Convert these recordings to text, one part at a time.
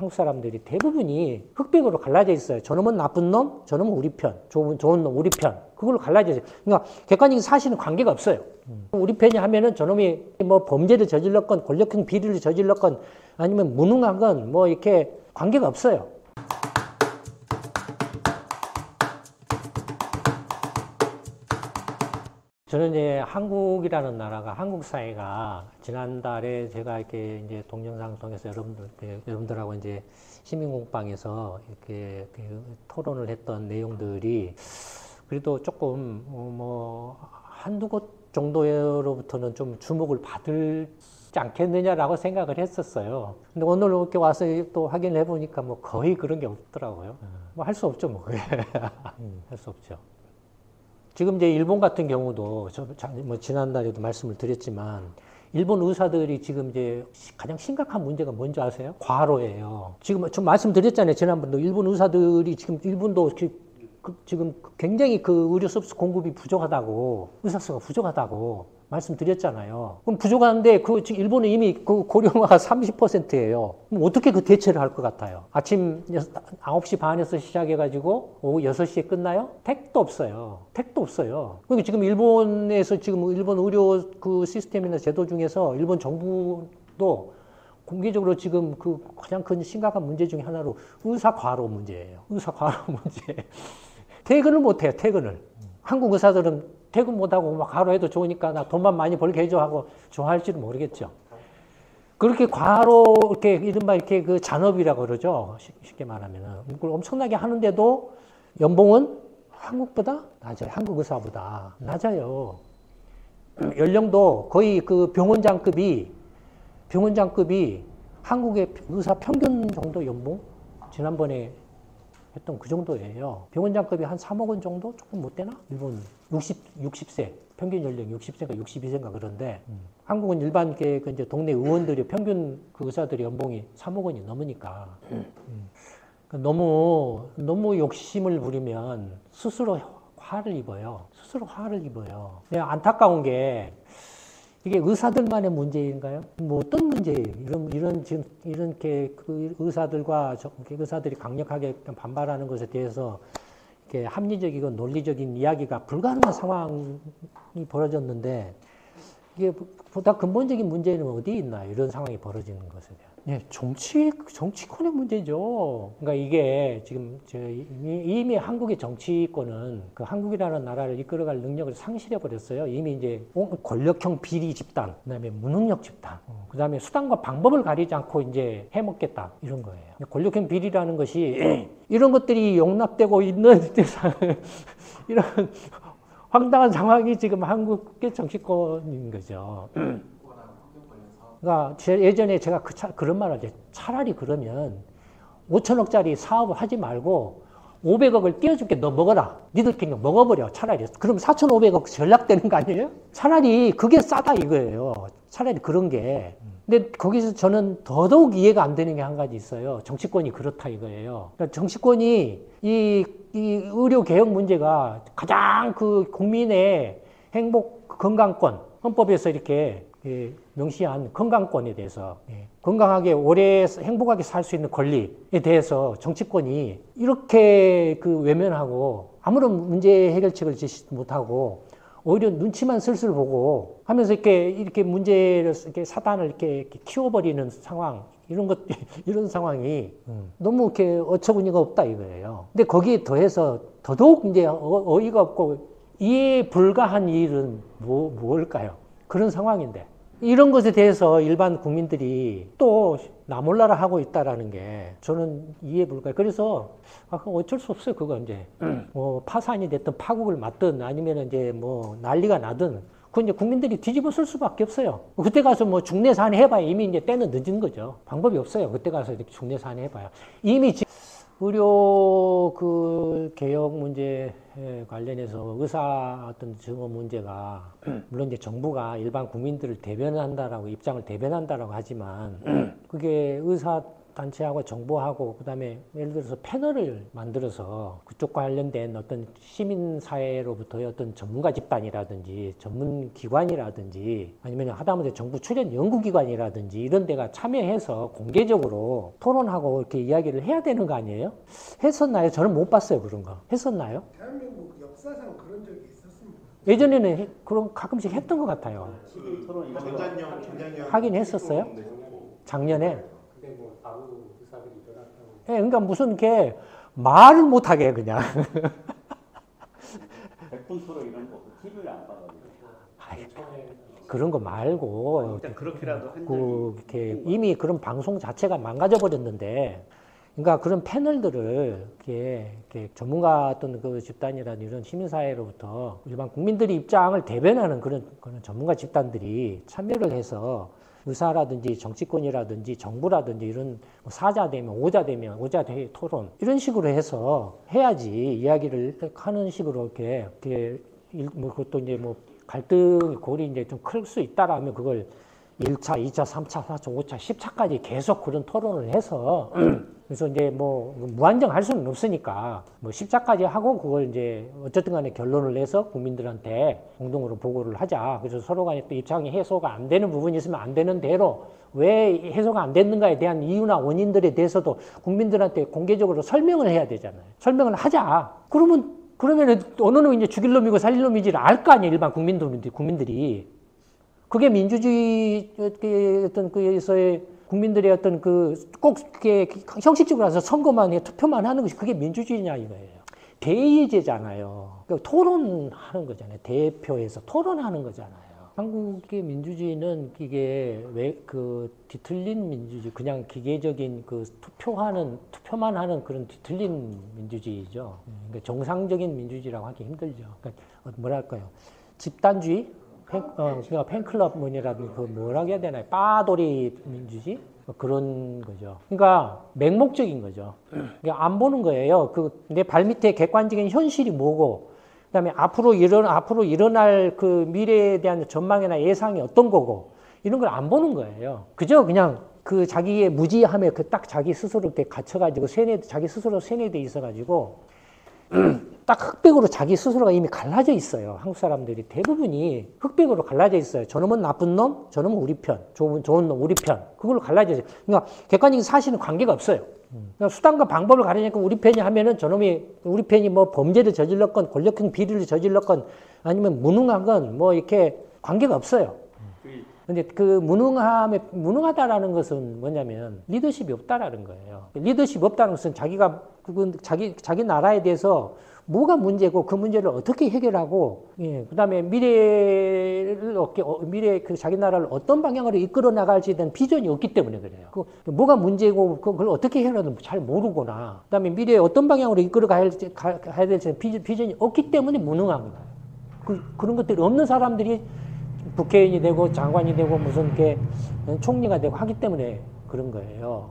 한국 사람들이 대부분이 흑백으로 갈라져 있어요. 저놈은 나쁜 놈, 저놈은 우리 편, 좋은 놈 우리 편. 그걸로 갈라져 있어요. 그러니까 객관적인 사실은 관계가 없어요. 우리 편이 하면은 저놈이 뭐 범죄를 저질렀건 권력형 비리를 저질렀건 아니면 무능한 건 뭐 이렇게 관계가 없어요. 저는 이제 한국이라는 나라가, 한국 사회가 지난달에 제가 이렇게 이제 동영상 통해서 여러분들하고 이제 시민공방에서 이렇게 토론을 했던 내용들이 그래도 조금 뭐 한두 곳 정도로부터는 좀 주목을 받지 않겠느냐라고 생각을 했었어요. 근데 오늘 이렇게 와서 또 확인을 해보니까 뭐 거의 그런 게 없더라고요. 뭐 할 수 없죠, 뭐. 할 수 없죠. 지금 이제 일본 같은 경우도 뭐 지난달에도 말씀을 드렸지만 일본 의사들이 지금 이제 가장 심각한 문제가 뭔지 아세요? 과로예요. 지금 좀 말씀드렸잖아요. 지난번도 일본 의사들이 지금 일본도 지금 굉장히 그 의료 서비스 공급이 부족하다고, 의사 수가 부족하다고 말씀드렸잖아요. 그럼 부족한데 지금 일본은 이미 그 고령화가 30%예요. 그럼 어떻게 그 대체를 할 것 같아요? 아침 9시 반에서 시작해가지고 오후 6시에 끝나요? 택도 없어요. 택도 없어요. 그러니까 지금 일본에서 지금 일본 의료 그 시스템이나 제도 중에서 일본 정부도 공개적으로 지금 그 가장 큰 심각한 문제 중에 하나로 의사 과로 문제예요. 의사 과로 문제. 퇴근을 못해요, 퇴근을. 한국 의사들은 퇴근 못하고 막 과로해도 좋으니까 나 돈만 많이 벌게 해줘 하고 좋아할지는 모르겠죠. 그렇게 과로, 이렇게, 이른바 이렇게 그 잔업이라고 그러죠. 쉽게 말하면은. 그걸 엄청나게 하는데도 연봉은 한국보다 낮아요. 한국 의사보다 낮아요. 연령도 거의 그 병원장급이 한국의 의사 평균 정도 연봉? 지난번에 했던 그 정도예요. 병원장급이 한 3억 원 정도? 조금 못 되나? 일본 60세. 평균 연령 60세인가 62세인가 그런데, 한국은 일반 이제 동네 의원들이 평균 그 의사들이 연봉이 3억 원이 넘으니까. 너무 욕심을 부리면 스스로 화를 입어요. 스스로 화를 입어요. 안타까운 게, 이게 의사들만의 문제인가요? 뭐 어떤 문제예요? 이렇게 그 의사들이 강력하게 반발하는 것에 대해서 이렇게 합리적이고 논리적인 이야기가 불가능한 상황이 벌어졌는데, 이게 보다 근본적인 문제는 어디에 있나요? 이런 상황이 벌어지는 것에 대한. 네, 정치권의 문제죠. 그러니까 이게 지금 이미 한국의 정치권은 그 한국이라는 나라를 이끌어갈 능력을 상실해 버렸어요. 이미 이제 권력형 비리 집단, 그다음에 무능력 집단, 그다음에 수단과 방법을 가리지 않고 이제 해먹겠다 이런 거예요. 권력형 비리라는 것이 이런 것들이 용납되고 있는 이런 황당한 상황이 지금 한국의 정치권인 거죠. 그러니까 예전에 제가 그런 말을 하죠. 차라리 그러면 5천억짜리 사업을 하지 말고 500억을 띄워줄게, 너 먹어라. 니들 그냥 먹어버려, 차라리. 그럼 4,500억 전락되는 거 아니에요? 차라리 그게 싸다 이거예요. 차라리 그런 게. 근데 거기서 저는 더더욱 이해가 안 되는 게 한 가지 있어요. 정치권이 그렇다 이거예요. 그러니까 정치권이 이 의료개혁 문제가 가장 그 국민의 행복, 건강권, 헌법에서 이렇게 명시한 건강권에 대해서, 건강하게 오래 행복하게 살 수 있는 권리에 대해서 정치권이 이렇게 그 외면하고 아무런 문제 해결책을 제시도 못하고 오히려 눈치만 슬슬 보고 하면서 이렇게 문제를 이렇게 사단을 이렇게 키워버리는 상황, 이런 상황이 너무 이렇게 어처구니가 없다 이거예요. 근데 거기에 더해서 더더욱 이제 어이가 없고 이해 불가한 일은 뭘까요? 그런 상황인데. 이런 것에 대해서 일반 국민들이 또 나 몰라라 하고 있다라는 게 저는 이해 불가요. 그래서 어쩔 수 없어요. 그거 이제 뭐 파산이 됐든 파국을 맞든 아니면 이제 뭐 난리가 나든 그건 이제 국민들이 뒤집어 쓸 수밖에 없어요. 그때 가서 뭐 중내산해 해봐야 이미 이제 때는 늦은 거죠. 방법이 없어요. 그때 가서 이렇게 중내산해 해봐야 이미 의료 그 개혁 문제에 관련해서 의사 어떤 증오 문제가 물론 이제 정부가 일반 국민들을 대변한다라고 입장을 대변한다라고 하지만 그게 단체하고 정부하고 그다음에 예를 들어서 패널을 만들어서 그쪽과 관련된 어떤 시민사회로부터의 어떤 전문가 집단이라든지 전문기관이라든지 아니면 하다못해 정부 출연 연구기관이라든지 이런 데가 참여해서 공개적으로 토론하고 이렇게 이야기를 해야 되는 거 아니에요? 했었나요? 저는 못 봤어요. 그런 거. 했었나요? 대한민국 역사상 그런 적이 있었습니다. 예전에는 그런 가끔씩 했던 것 같아요. 하긴 했었어요? 작년에. 근데 뭐 아무 의사들이 일어났다고. 예, 그러니까 무슨 이렇게 말을 못하게 그냥. 100분 토론 이런 거 TV를 안 봐가지고. 그런 거 말고 일단 그렇게라도 한 그 이렇게 이미 그런 방송 자체가 망가져 버렸는데, 그러니까 그런 패널들을 이렇게 전문가 어떤 그 집단이라든 이런 시민사회로부터 일반 국민들의 입장을 대변하는 그런 전문가 집단들이 참여를 해서 의사라든지 정치권이라든지 정부라든지 이런 사자되면 오자되면 오자대 토론 이런 식으로 해서 해야지 이야기를 하는 식으로 이렇게 뭐 그것도 이제 뭐 갈등이 골이 이제 좀 클 수 있다라면 그걸 1차, 2차, 3차, 4차, 5차, 10차까지 계속 그런 토론을 해서 그래서 이제 뭐 무한정 할 수는 없으니까 뭐 10차까지 하고 그걸 이제 어쨌든 간에 결론을 내서 국민들한테 공동으로 보고를 하자. 그래서 서로 간에 또 입장이 해소가 안 되는 부분이 있으면 안 되는 대로 왜 해소가 안 됐는가에 대한 이유나 원인들에 대해서도 국민들한테 공개적으로 설명을 해야 되잖아요. 설명을 하자. 그러면 어느 놈이 이제 죽일 놈이고 살릴 놈인지를 알 거 아니에요. 일반 국민들이. 그게 민주주의 어떤 그에서의 국민들의 어떤 꼭 그게 형식적으로 해서 선거만 해 투표만 하는 것이 그게 민주주의냐 이거예요. 대의제잖아요. 그러니까 토론하는 거잖아요. 대표에서 토론하는 거잖아요. 한국의 민주주의는 이게 왜 뒤틀린 민주주의, 그냥 기계적인 투표만 하는 그런 뒤틀린 민주주의죠. 그러니까 정상적인 민주주의라고 하기 힘들죠. 그러니까 뭐랄까요? 집단주의? 그러니까 팬클럽문이라든지 뭐라고 해야 되나요? 빠돌이 민주주의? 그런 거죠. 그러니까 맹목적인 거죠. 그러니까 안 보는 거예요. 내 발밑에 객관적인 현실이 뭐고, 그다음에 앞으로 일어날 그 미래에 대한 전망이나 예상이 어떤 거고, 이런 걸 안 보는 거예요. 그죠? 그냥 자기의 무지함에 딱 자기 스스로 갇혀가지고 자기 스스로 세뇌돼 있어가지고, 딱 흑백으로 자기 스스로가 이미 갈라져 있어요. 한국 사람들이 대부분이 흑백으로 갈라져 있어요. 저놈은 나쁜 놈, 저놈은 우리 편, 좋은 놈 우리 편. 그걸로 갈라져 있어요. 그러니까 객관적인 사실은 관계가 없어요. 그러니까 수단과 방법을 가리니까 우리 편이 하면은 저놈이 우리 편이 뭐 범죄를 저질렀건 권력형 비리를 저질렀건 아니면 무능한 건 뭐 이렇게 관계가 없어요. 근데 무능하다라는 것은 뭐냐면 리더십이 없다라는 거예요. 리더십이 없다는 것은 자기 나라에 대해서 뭐가 문제고 그 문제를 어떻게 해결하고, 그다음에 미래 자기 나라를 어떤 방향으로 이끌어 나갈지에 대한 비전이 없기 때문에 그래요. 뭐가 문제고 그걸 어떻게 해결하는지 잘 모르거나, 그다음에 미래에 어떤 방향으로 이끌어 가야 될지 비전이 없기 때문에 무능한 거예요. 그런 것들이 없는 사람들이 국회의원이 되고 장관이 되고 무슨 총리가 되고 하기 때문에 그런 거예요.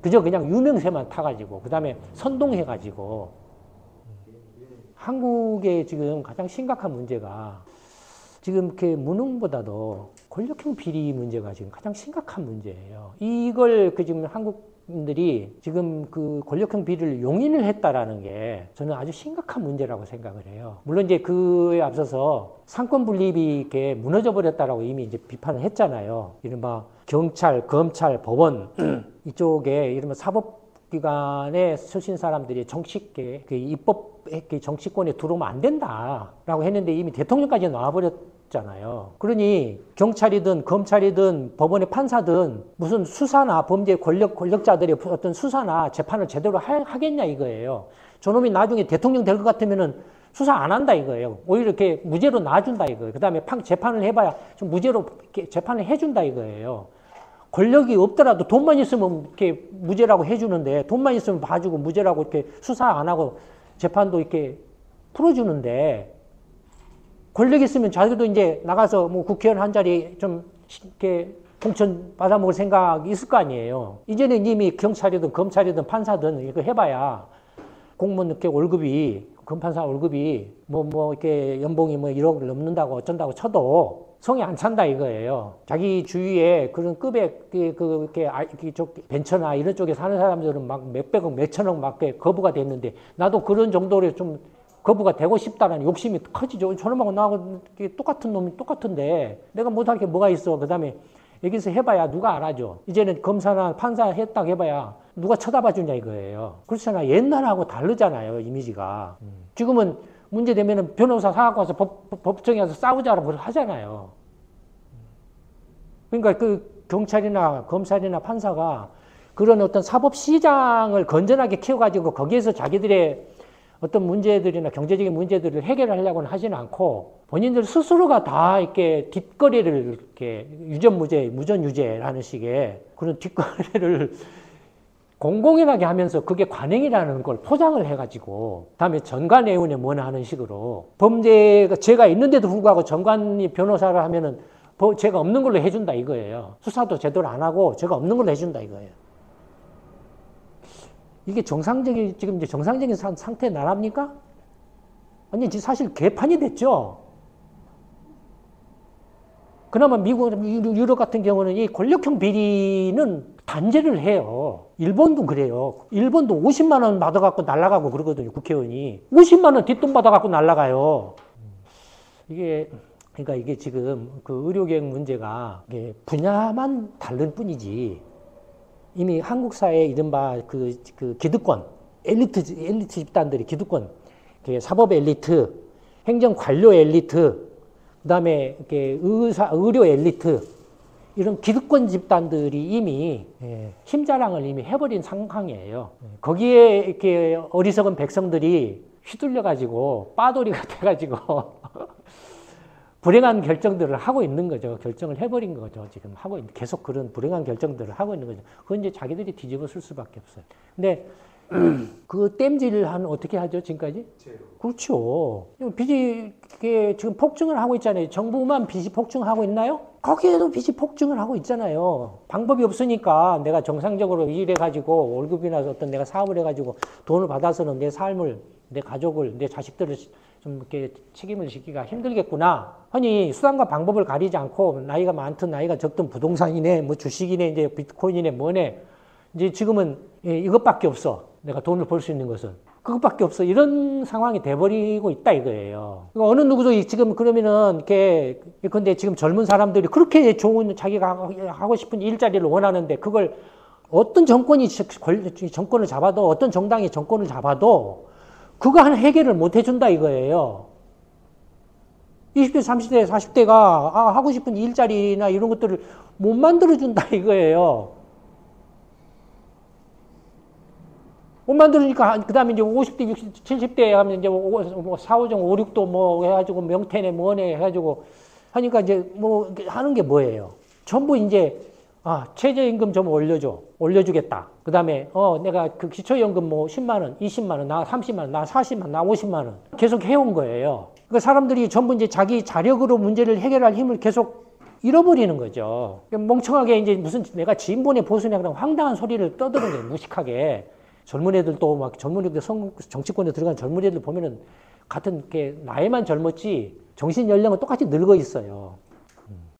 그냥 유명세만 타가지고 그다음에 선동해가지고. 한국의 지금 가장 심각한 문제가 지금 무능보다도 권력형 비리 문제가 지금 가장 심각한 문제예요. 이걸 지금 한국인들이 지금 권력형 비리를 용인을 했다라는 게 저는 아주 심각한 문제라고 생각을 해요. 물론 이제 그에 앞서서 상권 분립이 이렇게 무너져 버렸다라고 이미 이제 비판을 했잖아요. 이른바 경찰, 검찰, 법원 이쪽에 이른바 사법기관에 서신 사람들이 입법 정치권에 들어오면 안 된다라고 했는데 이미 대통령까지 나와버렸잖아요. 그러니 경찰이든 검찰이든 법원의 판사든 무슨 수사나 범죄 권력자들의 어떤 수사나 재판을 제대로 하겠냐 이거예요. 저놈이 나중에 대통령 될 것 같으면은 수사 안 한다 이거예요. 오히려 이렇게 무죄로 놔준다 이거예요. 그 다음에 재판을 해봐야 좀 무죄로 재판을 해준다 이거예요. 권력이 없더라도 돈만 있으면 이렇게 무죄라고 해주는데, 돈만 있으면 봐주고 무죄라고 이렇게 수사 안 하고 재판도 이렇게 풀어주는데, 권력이 있으면 자기도 이제 나가서 뭐 국회의원 한 자리 좀 이렇게 공천 받아먹을 생각이 있을 거 아니에요. 이제는 이미 경찰이든 검찰이든 판사든 이거 해봐야 공무원 이렇게 월급이, 검판사 월급이 뭐 이렇게 연봉이 1억을 넘는다고 어쩐다고 쳐도 성에 안 찬다 이거예요. 자기 주위에 그런 급의 이쪽 벤처나 이런 쪽에 사는 사람들은 막 몇백억, 몇천억 막 거부가 됐는데 나도 그런 정도로 좀 거부가 되고 싶다라는 욕심이 커지죠. 저놈하고 나하고 똑같은 놈이 똑같은데 내가 못할 게 뭐가 있어. 그 다음에 여기서 해봐야 누가 알아줘. 이제는 검사나 판사 했다고 해봐야 누가 쳐다봐 주냐 이거예요. 그렇잖아. 옛날하고 다르잖아요. 이미지가. 지금은 문제 되면은 변호사 사갖고 와서 법정에 가서 싸우자라고 하잖아요. 그러니까 그 경찰이나 검찰이나 판사가 그런 어떤 사법 시장을 건전하게 키워가지고 거기에서 자기들의 어떤 문제들이나 경제적인 문제들을 해결하려고는 하지는 않고 본인들 스스로가 다 이렇게 뒷거래를 이렇게 유전무죄, 무전유죄라는 식의 그런 뒷거래를 공공연하게 하면서 그게 관행이라는 걸 포장을 해가지고 다음에 전관예우네 뭐나 하는 식으로 범죄가 죄가 있는데도 불구하고 전관이 변호사를 하면은 죄가 없는 걸로 해준다 이거예요. 수사도 제대로 안 하고 죄가 없는 걸로 해준다 이거예요. 이게 정상적인 지금 이제 정상적인 상태의 나라입니까? 아니 사실 개판이 됐죠. 그나마 미국, 유럽 같은 경우는 이 권력형 비리는 단죄를 해요. 일본도 그래요. 일본도 50만 원 받아갖고 날아가고 그러거든요. 국회의원이 50만 원 뒷돈 받아갖고 날아가요. 그러니까 이게 지금 그 의료계획 문제가 이게 분야만 다른 뿐이지 이미 한국 사회의 이른바 그 기득권, 엘리트 집단들이 기득권, 사법 엘리트, 행정 관료 엘리트, 그 다음에 의료 엘리트, 이런 기득권 집단들이 이미 힘자랑을 이미 해버린 상황이에요. 거기에 이렇게 어리석은 백성들이 휘둘려가지고 빠돌이가 돼가지고 불행한 결정들을 하고 있는 거죠. 결정을 해버린 거죠. 지금 계속 그런 불행한 결정들을 하고 있는 거죠. 그건 이제 자기들이 뒤집어 쓸 수밖에 없어요. 근데 그 땜질을 어떻게 하죠, 지금까지? 제로. 그렇죠. 빚이 지금 폭증을 하고 있잖아요. 정부만 빚이 폭증하고 있나요? 거기에도 빚이 폭증을 하고 있잖아요. 방법이 없으니까 내가 정상적으로 일해가지고 월급이나 어떤 내가 사업을 해가지고 돈을 받아서는 내 삶을, 내 가족을, 내 자식들을 좀 이렇게 책임을 지기가 힘들겠구나. 아니, 수단과 방법을 가리지 않고 나이가 많든 나이가 적든 부동산이네, 뭐 주식이네, 이제 비트코인이네, 뭐네. 이제 지금은 이것밖에 없어. 내가 돈을 벌 수 있는 것은. 그것밖에 없어. 이런 상황이 돼버리고 있다 이거예요. 어느 누구도 지금 그러면은 근데 지금 젊은 사람들이 그렇게 좋은 자기가 하고 싶은 일자리를 원하는데 그걸 어떤 정권이 정권을 잡아도 어떤 정당이 정권을 잡아도 그거 하나 해결을 못 해준다 이거예요. 20대, 30대, 40대가 하고 싶은 일자리나 이런 것들을 못 만들어준다 이거예요. 못 만들으니까 그 다음에 이제 50대, 60대, 70대 하면 이제 4호정, 5, 6도 뭐 해가지고 명태네 뭐네 해가지고 하니까 이제 뭐 하는 게 뭐예요? 전부 이제 최저임금 좀 올려주겠다. 그 다음에 내가 그 기초연금 뭐 10만 원, 20만 원, 나 30만 원, 나 40만 원, 나 50만 원 계속 해온 거예요. 그러니까 사람들이 전부 이제 자기 자력으로 문제를 해결할 힘을 계속 잃어버리는 거죠. 멍청하게 이제 무슨 내가 진보네 보수네 그런 황당한 소리를 떠드는 거예요. 무식하게. 젊은 애들도 막 젊은 애들 정치권에 들어간 젊은 애들 보면은 같은 게 나이만 젊었지 정신 연령은 똑같이 늙어 있어요.